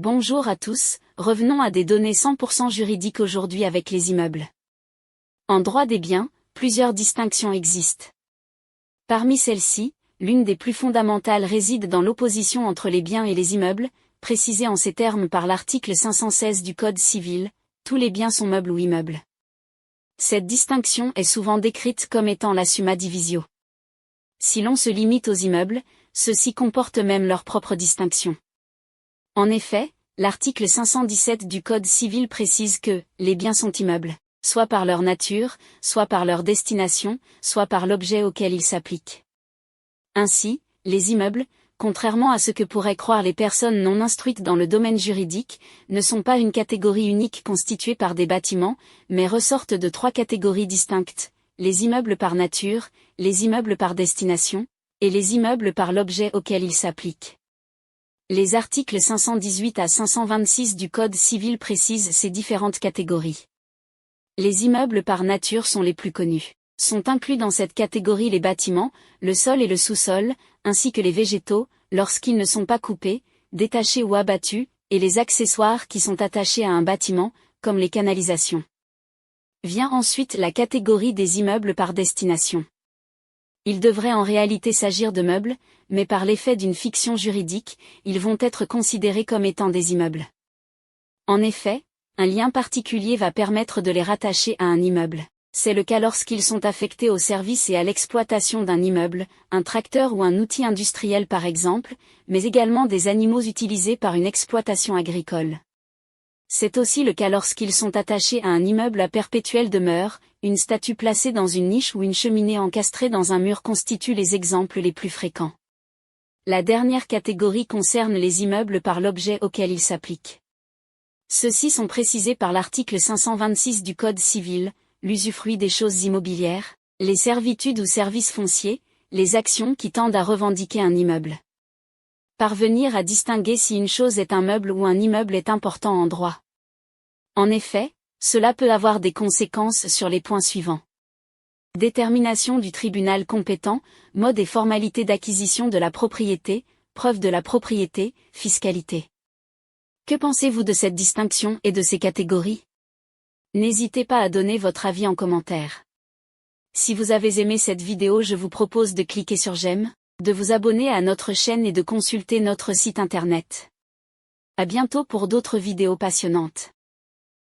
Bonjour à tous, revenons à des données 100% juridiques aujourd'hui avec les immeubles. En droit des biens, plusieurs distinctions existent. Parmi celles-ci, l'une des plus fondamentales réside dans l'opposition entre les biens et les immeubles, précisée en ces termes par l'article 516 du Code civil, tous les biens sont meubles ou immeubles. Cette distinction est souvent décrite comme étant la summa divisio. Si l'on se limite aux immeubles, ceux-ci comportent même leur propre distinction. En effet, l'article 517 du Code civil précise que les biens sont immeubles, soit par leur nature, soit par leur destination, soit par l'objet auquel ils s'appliquent. Ainsi, les immeubles, contrairement à ce que pourraient croire les personnes non instruites dans le domaine juridique, ne sont pas une catégorie unique constituée par des bâtiments, mais ressortent de trois catégories distinctes: les immeubles par nature, les immeubles par destination, et les immeubles par l'objet auquel ils s'appliquent. Les articles 518 à 526 du Code civil précisent ces différentes catégories. Les immeubles par nature sont les plus connus. Sont inclus dans cette catégorie les bâtiments, le sol et le sous-sol, ainsi que les végétaux, lorsqu'ils ne sont pas coupés, détachés ou abattus, et les accessoires qui sont attachés à un bâtiment, comme les canalisations. Vient ensuite la catégorie des immeubles par destination. Il devrait en réalité s'agir de meubles, mais par l'effet d'une fiction juridique, ils vont être considérés comme étant des immeubles. En effet, un lien particulier va permettre de les rattacher à un immeuble. C'est le cas lorsqu'ils sont affectés au service et à l'exploitation d'un immeuble, un tracteur ou un outil industriel par exemple, mais également des animaux utilisés par une exploitation agricole. C'est aussi le cas lorsqu'ils sont attachés à un immeuble à perpétuelle demeure, une statue placée dans une niche ou une cheminée encastrée dans un mur constituent les exemples les plus fréquents. La dernière catégorie concerne les immeubles par l'objet auquel ils s'appliquent. Ceux-ci sont précisés par l'article 526 du Code civil, l'usufruit des choses immobilières, les servitudes ou services fonciers, les actions qui tendent à revendiquer un immeuble. Parvenir à distinguer si une chose est un meuble ou un immeuble est important en droit. En effet, cela peut avoir des conséquences sur les points suivants. Détermination du tribunal compétent, mode et formalité d'acquisition de la propriété, preuve de la propriété, fiscalité. Que pensez-vous de cette distinction et de ces catégories? N'hésitez pas à donner votre avis en commentaire. Si vous avez aimé cette vidéo, je vous propose de cliquer sur j'aime, de vous abonner à notre chaîne et de consulter notre site internet. À bientôt pour d'autres vidéos passionnantes.